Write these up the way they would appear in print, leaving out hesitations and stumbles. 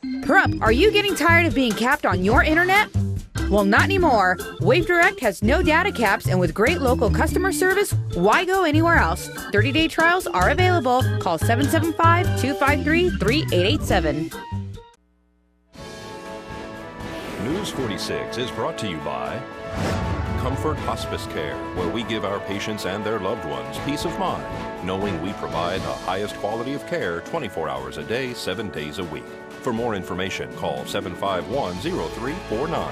Perup, are you getting tired of being capped on your internet? Well, not anymore. Wave Direct has no data caps, and with great local customer service, why go anywhere else? 30-day trials are available. Call 775-253-3887. News 46 is brought to you by Comfort Hospice Care, where we give our patients and their loved ones peace of mind, knowing we provide the highest quality of care 24 hours a day, 7 days a week. For more information, call 751-0349.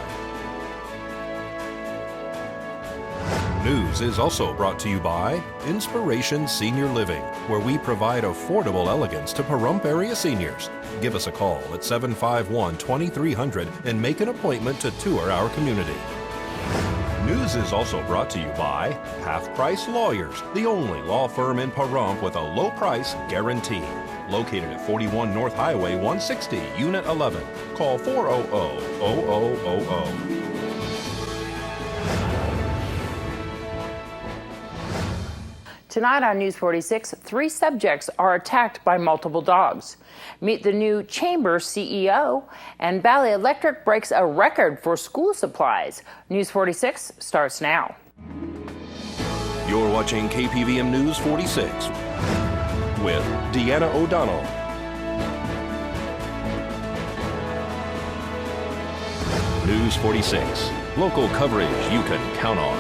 News is also brought to you by Inspiration Senior Living, where we provide affordable elegance to Pahrump area seniors. Give us a call at 751-2300 and make an appointment to tour our community. News is also brought to you by Half Price Lawyers, the only law firm in Pahrump with a low price guarantee. Located at 41 North Highway 160, Unit 11. Call 400-0000. Tonight on News 46, 3 subjects are attacked by multiple dogs. Meet the new Chamber CEO, and Valley Electric breaks a record for school supplies. News 46 starts now. You're watching KPVM News 46 with Deanna O'Donnell. News 46, local coverage you can count on.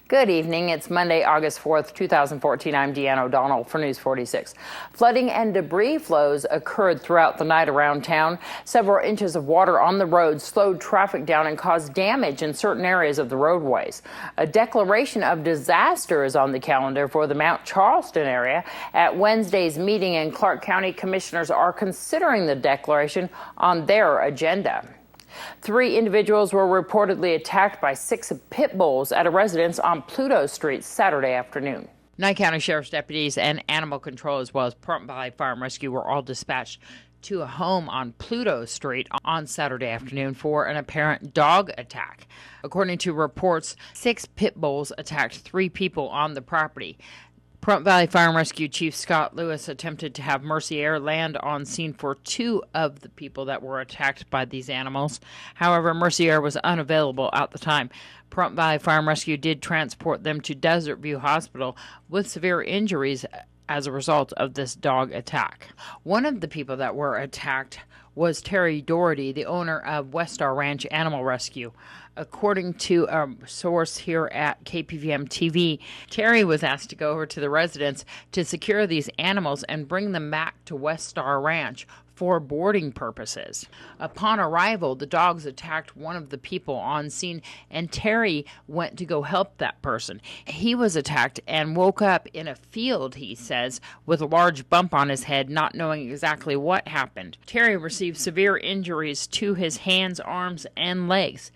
Good evening. It's Monday, August 4th, 2014. I'm Deanna O'Donnell for News 46. Flooding and debris flows occurred throughout the night around town. Several inches of water on the road slowed traffic down and caused damage in certain areas of the roadways. A declaration of disaster is on the calendar for the Mount Charleston area. At Wednesday's meeting in Clark County, commissioners are considering the declaration on their agenda. 3 individuals were reportedly attacked by 6 pit bulls at a residence on Pluto Street Saturday afternoon. Nye County Sheriff's deputies and animal control, as well as Pahrump Valley Fire and Rescue, were all dispatched to a home on Pluto Street on Saturday afternoon for an apparent dog attack. According to reports, 6 pit bulls attacked 3 people on the property. Pahrump Valley Fire and Rescue Chief Scott Lewis attempted to have Mercier land on scene for 2 of the people that were attacked by these animals. However, Mercier was unavailable at the time. Pahrump Valley Fire and Rescue did transport them to Desert View Hospital with severe injuries as a result of this dog attack. One of the people that were attacked was Terry Doherty, the owner of West Star Ranch Animal Rescue. According to a source here at KPVM TV, Terry was asked to go over to the residence to secure these animals and bring them back to West Star Ranch for boarding purposes. Upon arrival, the dogs attacked one of the people on scene, and Terry went to go help that person. He was attacked and woke up in a field, he says, with a large bump on his head, not knowing exactly what happened. Terry received severe injuries to his hands, arms, and legs.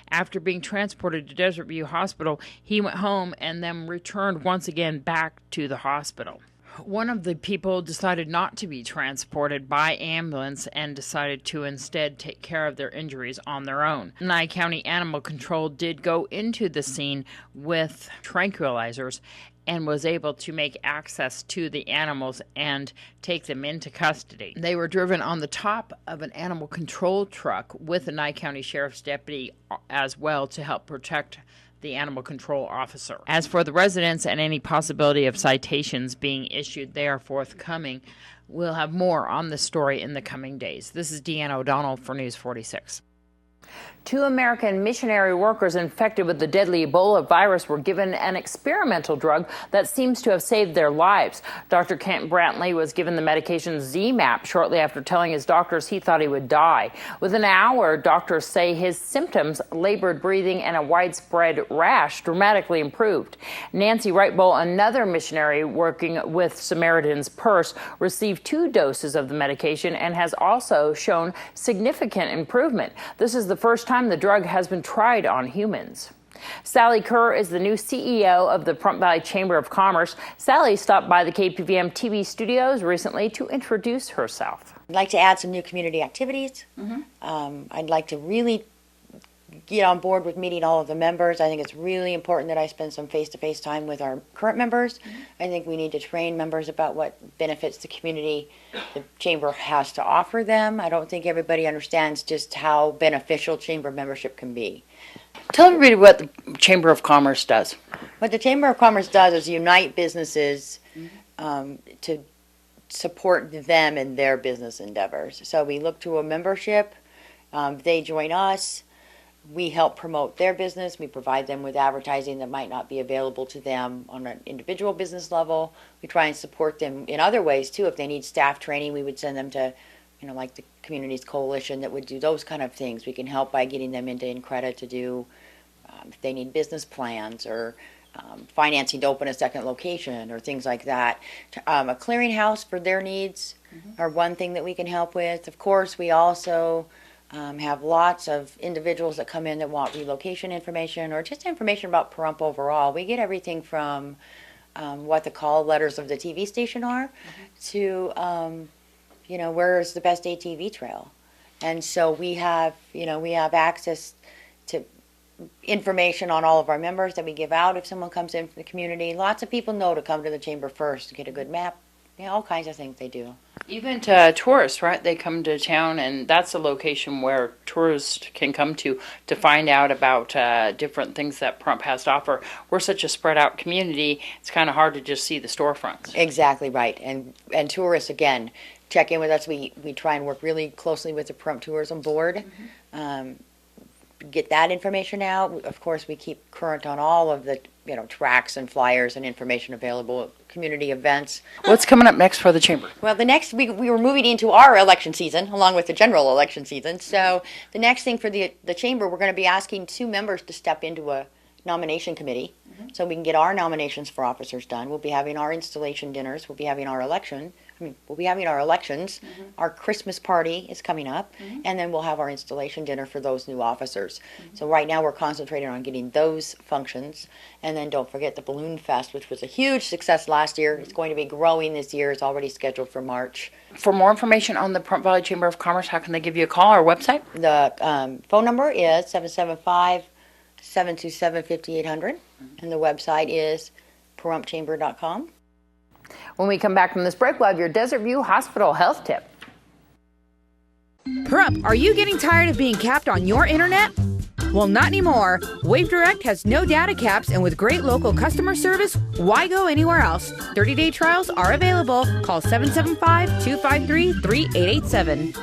After being transported to Desert View Hospital, he went home and then returned once again back to the hospital. One of the people decided not to be transported by ambulance and decided to instead take care of their injuries on their own. Nye County Animal Control did go into the scene with tranquilizers and was able to make access to the animals and take them into custody. They were driven on the top of an animal control truck with a Nye County Sheriff's deputy as well to help protect the animal control officer. As for the residents and any possibility of citations being issued, they are forthcoming. We'll have more on this story in the coming days. This is Deanna O'Donnell for News 46. 2 American missionary workers infected with the deadly Ebola virus were given an experimental drug that seems to have saved their lives. Dr. Kent Brantley was given the medication Z-Map shortly after telling his doctors he thought he would die. Within an hour, doctors say his symptoms, labored breathing, and a widespread rash dramatically improved. Nancy Wright-Bull, another missionary working with Samaritan's Purse, received 2 doses of the medication and has also shown significant improvement. This is the first time the drug has been tried on humans. Sally Kerr is the new CEO of the Pahrump Valley Chamber of Commerce. Sally stopped by the KPVM TV studios recently to introduce herself. I'd like to add some new community activities. I'd like to really get on board with meeting all of the members. I think it's really important that I spend some face-to-face time with our current members. I think we need to train members about what benefits the community the chamber has to offer them. I don't think everybody understands just how beneficial chamber membership can be. Tell everybody what the Chamber of Commerce does. What the Chamber of Commerce does is unite businesses to support them in their business endeavors. So we look to a membership, they join us, we help promote their business, we provide them with advertising that might not be available to them on an individual business level. We try and support them in other ways too. If they need staff training, we would send them to, like the Communities Coalition that would do those kind of things. We can help by getting them into InCredit to do, if they need business plans or financing to open a second location or things like that. A clearinghouse for their needs are one thing that we can help with. Of course, we also have lots of individuals that come in that want relocation information or just information about Pahrump overall. We get everything from what the call letters of the TV station are to, where's the best ATV trail. And so we have access to information on all of our members that we give out if someone comes in from the community. Lots of people know to come to the chamber first to get a good map. All kinds of things they do. Even to tourists, right? They come to town, and that's a location where tourists can come to find out about different things that Pahrump has to offer. We're such a spread out community, it's kind of hard to just see the storefronts. Exactly right. And tourists, again, check in with us. We try and work really closely with the Pahrump Tourism Board. Get that information out. Of course, we keep current on all of the tracks and flyers and information available at community events. What's coming up next for the chamber? Well, the next we were moving into our election season along with the general election season. So the next thing for the chamber, we're going to be asking 2 members to step into a nomination committee so we can get our nominations for officers done. We'll be having our installation dinners. We'll be having our elections. Our Christmas party is coming up, and then we'll have our installation dinner for those new officers. So right now we're concentrating on getting those functions, and then don't forget the Balloon Fest, which was a huge success last year. It's going to be growing this year. It's already scheduled for March. For more information on the Pahrump Valley Chamber of Commerce, how can they give you a call or website? The phone number is 775-727-5800, and the website is PahrumpChamber.com. When we come back from this break, we'll have your Desert View Hospital health tip. Pahrump, are you getting tired of being capped on your internet? Well, not anymore. Wave Direct has no data caps, and with great local customer service, why go anywhere else? 30-day trials are available. Call 775-253-3887.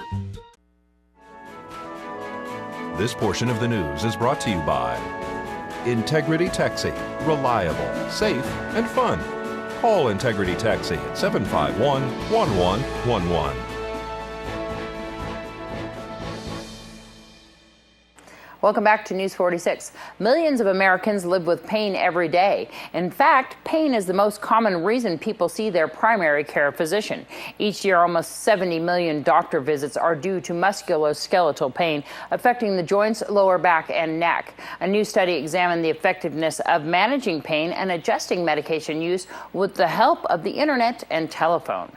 This portion of the news is brought to you by Integrity Taxi. Reliable, safe, and fun. Call Integrity Taxi at 751-1111. Welcome back to News 46. Millions of Americans live with pain every day. In fact, pain is the most common reason people see their primary care physician. Each year, almost 70 million doctor visits are due to musculoskeletal pain, affecting the joints, lower back, and neck. A new study examined the effectiveness of managing pain and adjusting medication use with the help of the internet and telephone.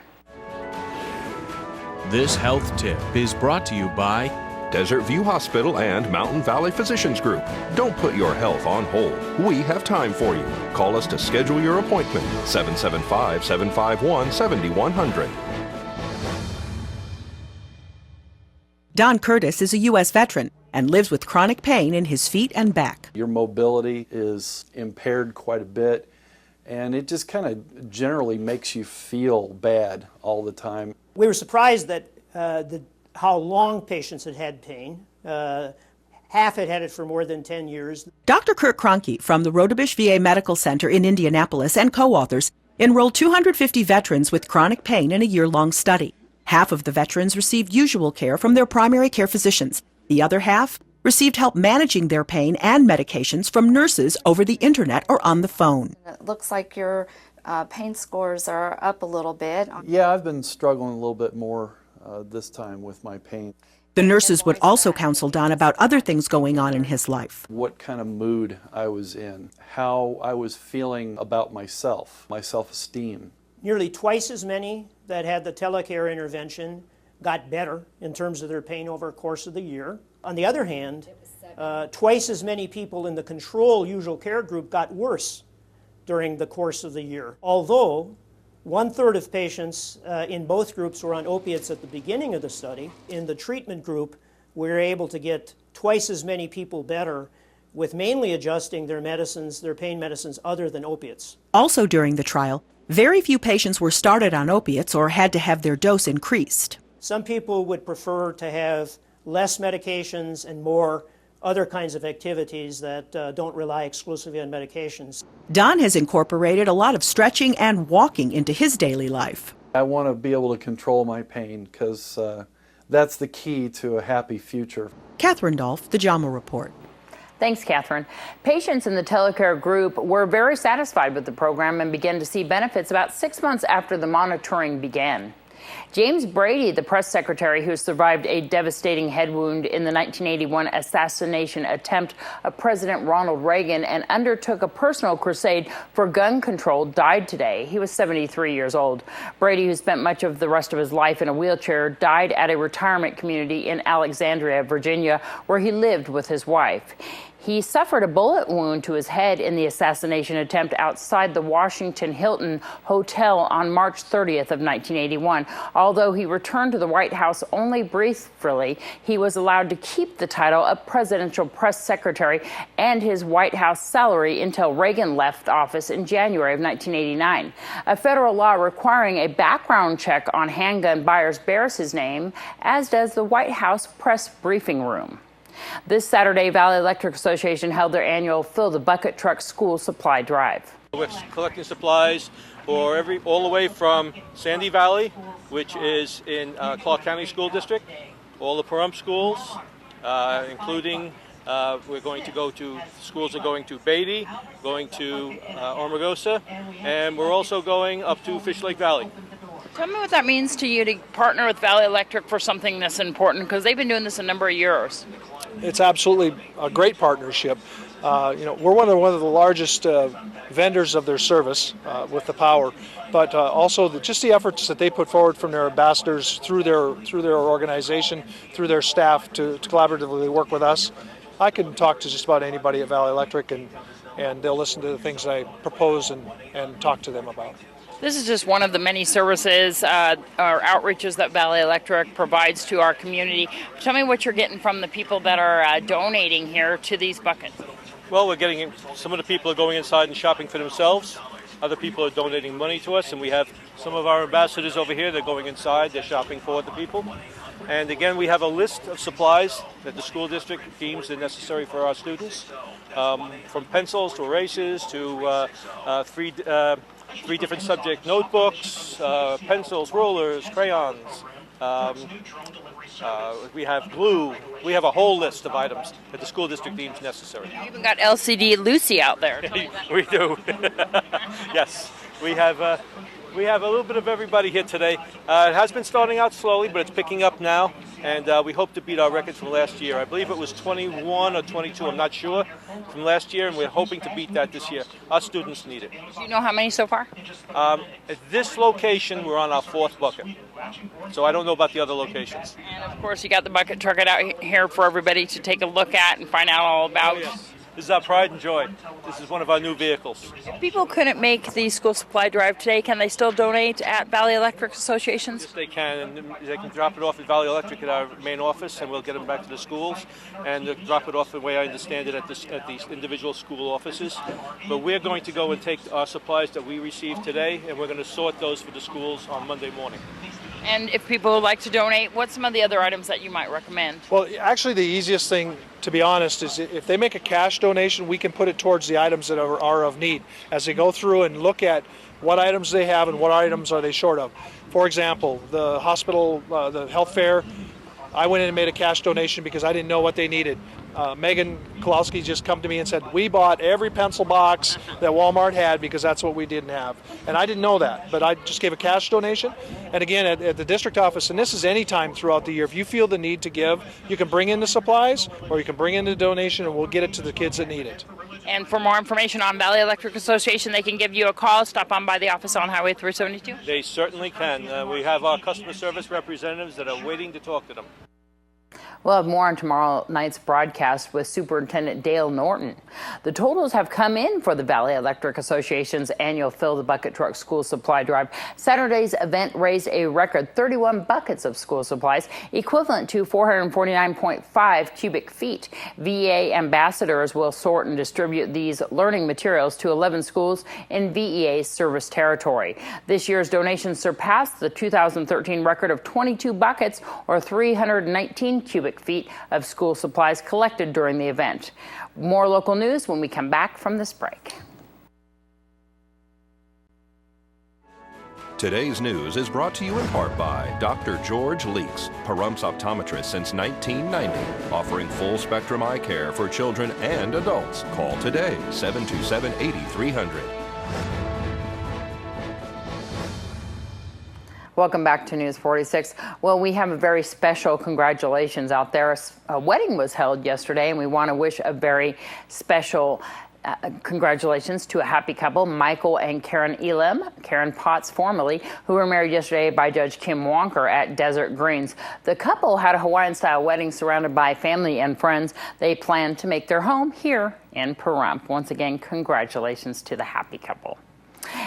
This health tip is brought to you by Desert View Hospital and Mountain Valley Physicians Group. Don't put your health on hold. We have time for you. Call us to schedule your appointment. 775-751-7100. Don Curtis is a U.S. veteran and lives with chronic pain in his feet and back. Your mobility is impaired quite a bit, and it just kind of generally makes you feel bad all the time. We were surprised that how long patients had pain. Half had it for more than 10 years. Dr. Kurt Kroenke from the Rodebush VA Medical Center in Indianapolis and co-authors enrolled 250 veterans with chronic pain in a year-long study. Half of the veterans received usual care from their primary care physicians. The other half received help managing their pain and medications from nurses over the internet or on the phone. It looks like your pain scores are up a little bit. Yeah, I've been struggling a little bit more this time with my pain. The nurses would also counsel Don about other things going on in his life. What kind of mood I was in, how I was feeling about myself, my self-esteem. Nearly twice as many that had the telecare intervention got better in terms of their pain over the course of the year. On the other hand, Twice as many people in the control usual care group got worse during the course of the year. Although 1/3 of patients in both groups were on opiates at the beginning of the study, in the treatment group, we were able to get twice as many people better with mainly adjusting their medicines, their pain medicines, other than opiates. Also during the trial, very few patients were started on opiates or had to have their dose increased. Some people would prefer to have less medications and more other kinds of activities that don't rely exclusively on medications. Don has incorporated a lot of stretching and walking into his daily life. I want to be able to control my pain because that's the key to a happy future. Catherine Dolph, The JAMA Report. Thanks, Catherine. Patients in the telecare group were very satisfied with the program and began to see benefits about 6 months after the monitoring began. James Brady, the press secretary who survived a devastating head wound in the 1981 assassination attempt of President Ronald Reagan and undertook a personal crusade for gun control, died today. He was 73 years old. Brady, who spent much of the rest of his life in a wheelchair, died at a retirement community in Alexandria, Virginia, where he lived with his wife. He suffered a bullet wound to his head in the assassination attempt outside the Washington Hilton Hotel on March 30th of 1981. Although he returned to the White House only briefly, he was allowed to keep the title of presidential press secretary and his White House salary until Reagan left office in January of 1989. A federal law requiring a background check on handgun buyers bears his name, as does the White House press briefing room. This Saturday, Valley Electric Association held their annual Fill the Bucket Truck School Supply Drive. We're collecting supplies for all the way from Sandy Valley, which is in Clark County School District, all the Pahrump schools, including we're going to go to schools are going to Beatty, going to Armagosa, and we're also going up to Fish Lake Valley. Tell me what that means to you to partner with Valley Electric for something this important, because they've been doing this a number of years. It's absolutely a great partnership. We're one of the largest vendors of their service with the power, but also just the efforts that they put forward from their ambassadors through their organization, through their staff to collaboratively work with us. I can talk to just about anybody at Valley Electric, and they'll listen to the things I propose and talk to them about. This is just one of the many services or outreaches that Valley Electric provides to our community. Tell me what you're getting from the people that are donating here to these buckets. Well, we're getting some of the people are going inside and shopping for themselves. Other people are donating money to us, and we have some of our ambassadors over here. They're going inside. They're shopping for the people. And again, we have a list of supplies that the school district deems are necessary for our students, from pencils to erasers to three different subject notebooks, pencils, rulers, crayons. We have glue. We have a whole list of items that the school district deems necessary. You even got LCD Lucy out there. We do. Yes, we have a little bit of everybody here today. It has been starting out slowly, but it's picking up now, and we hope to beat our record from last year. I believe it was 21 or 22, I'm not sure, from last year, and we're hoping to beat that this year. Our students need it. Do you know how many so far? At this location, we're on our 4th bucket, so I don't know about the other locations. And of course, you got the bucket truck out here for everybody to take a look at and find out all about. Oh, yes. This is our pride and joy. This is one of our new vehicles. If people couldn't make the school supply drive today, can they still donate at Valley Electric Associations? Yes, they can. And they can drop it off at Valley Electric at our main office, and we'll get them back to the schools. And they'll drop it off the way I understand it at these individual school offices. But we're going to go and take our supplies that we received today, and we're going to sort those for the schools on Monday morning. And if people would like to donate, what's some of the other items that you might recommend? Well, actually the easiest thing, to be honest, is if they make a cash donation, we can put it towards the items that are of need as they go through and look at what items they have and what items are they short of. For example, the hospital, the health fair, I went in and made a cash donation because I didn't know what they needed. Megan Kowalski just come to me and said, we bought every pencil box that Walmart had because that's what we didn't have. And I didn't know that, but I just gave a cash donation. And again, at the district office, and this is any time throughout the year, if you feel the need to give, you can bring in the supplies or you can bring in the donation and we'll get it to the kids that need it. And for more information on Valley Electric Association, they can give you a call. Stop on by the office on Highway 372. They certainly can. We have our customer service representatives that are waiting to talk to them. We'll have more on tomorrow night's broadcast with Superintendent Dale Norton. The totals have come in for the Valley Electric Association's annual Fill the Bucket Truck School Supply Drive. Saturday's event raised a record 31 buckets of school supplies, equivalent to 449.5 cubic feet. VEA ambassadors will sort and distribute these learning materials to 11 schools in VEA's service territory. This year's donations surpassed the 2013 record of 22 buckets, or 319 cubic feet of school supplies collected during the event. More local news when we come back from this break. Today's news is brought to you in part by Dr. George Leeks, Pahrumph's optometrist since 1990, offering full-spectrum eye care for children and adults. Call today, 727-8300. Welcome back to News 46. Well, we have a very special congratulations out there. A wedding was held yesterday, and we want to wish a very special congratulations to a happy couple, Michael and Karen Elam, Karen Potts formerly, who were married yesterday by Judge Kim Wonker at Desert Greens. The couple had a Hawaiian-style wedding surrounded by family and friends. They plan to make their home here in Pahrump. Once again, congratulations to the happy couple.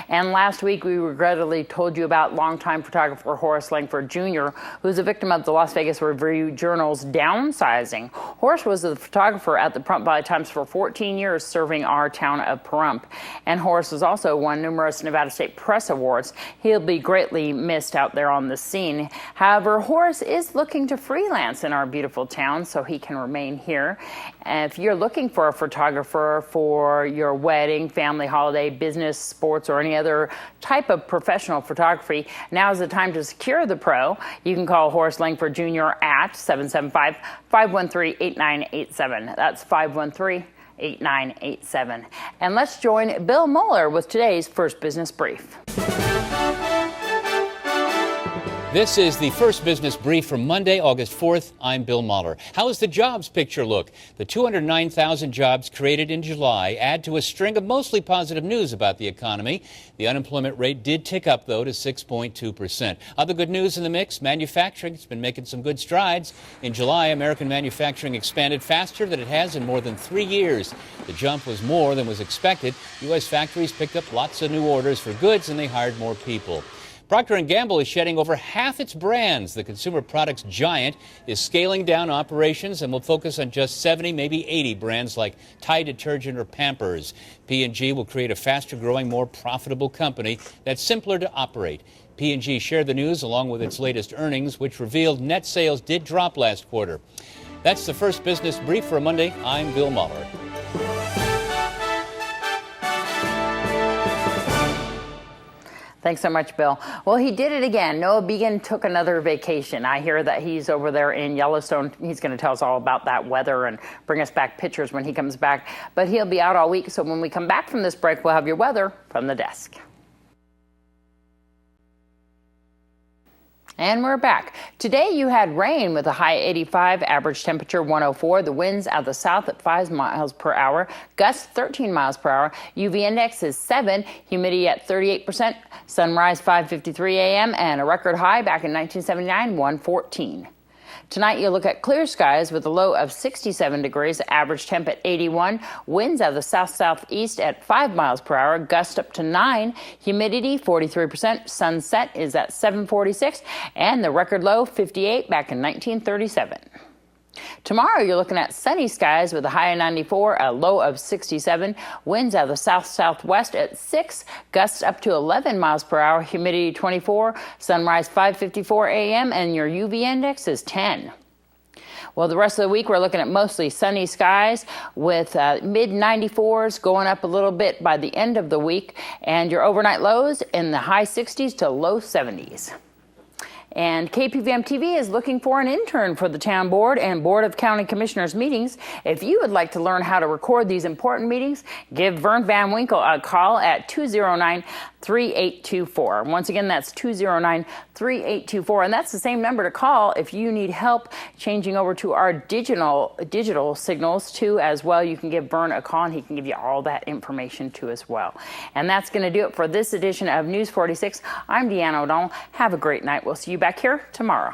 And last week, we regrettably told you about longtime photographer Horace Langford Jr., who's a victim of the Las Vegas Review-Journal's downsizing. Horace was the photographer at the Pahrump Valley Times for 14 years, serving our town of Pahrump. And Horace has also won numerous Nevada State Press Awards. He'll be greatly missed out there on the scene. However, Horace is looking to freelance in our beautiful town so he can remain here. And if you're looking for a photographer for your wedding, family, holiday, business, sports, or any other type of professional photography, now is the time to secure the pro. You can call Horace Langford Jr. at 775-513-8987. That's 513-8987. And let's join Bill Mueller with today's First Business Brief. This is the First Business Brief for Monday, August 4th. I'm Bill Mueller. How does the jobs picture look? The 209,000 jobs created in July add to a string of mostly positive news about the economy. The unemployment rate did tick up, though, to 6.2%. Other good news in the mix, manufacturing has been making some good strides. In July, American manufacturing expanded faster than it has in more than 3 years. The jump was more than was expected. U.S. factories picked up lots of new orders for goods, and they hired more people. Procter & Gamble is shedding over half its brands. The consumer products giant is scaling down operations and will focus on just 70, maybe 80 brands like Tide detergent or Pampers. P&G will create a faster-growing, more profitable company that's simpler to operate. P&G shared the news along with its latest earnings, which revealed net sales did drop last quarter. That's the First Business Brief for Monday. I'm Bill Mueller. Thanks so much, Bill. Well, he did it again. Noah Began took another vacation. I hear that he's over there in Yellowstone. He's going to tell us all about that weather and bring us back pictures when he comes back. But he'll be out all week, so when we come back from this break, we'll have your weather from the desk. And we're back. Today you had rain with a high 85, average temperature 104. The winds out of the south at 5 miles per hour, gusts 13 miles per hour. UV index is 7, humidity at 38%. Sunrise 5:53 a.m. and a record high back in 1979, 114. Tonight, you'll look at clear skies with a low of 67 degrees, average temp at 81, winds out of the south-southeast at 5 miles per hour, gust up to 9, humidity 43%, sunset is at 7:46, and the record low 58 back in 1937. Tomorrow, you're looking at sunny skies with a high of 94, a low of 67, winds out of the south-southwest at 6, gusts up to 11 miles per hour, humidity 24, sunrise 5:54 a.m., and your UV index is 10. Well, the rest of the week, we're looking at mostly sunny skies with mid-94s going up a little bit by the end of the week, and your overnight lows in the high 60s to low 70s. And KPVM TV is looking for an intern for the town board and Board of County Commissioners meetings. If you would like to learn how to record these important meetings, give Vern Van Winkle a call at 209-3824. Once again, that's 209-3824. And that's the same number to call if you need help changing over to our digital signals too as well. You can give Vern a call and he can give you all that information too as well. And that's going to do it for this edition of News 46. I'm Deanna O'Donnell. Have a great night. We'll see you back here tomorrow.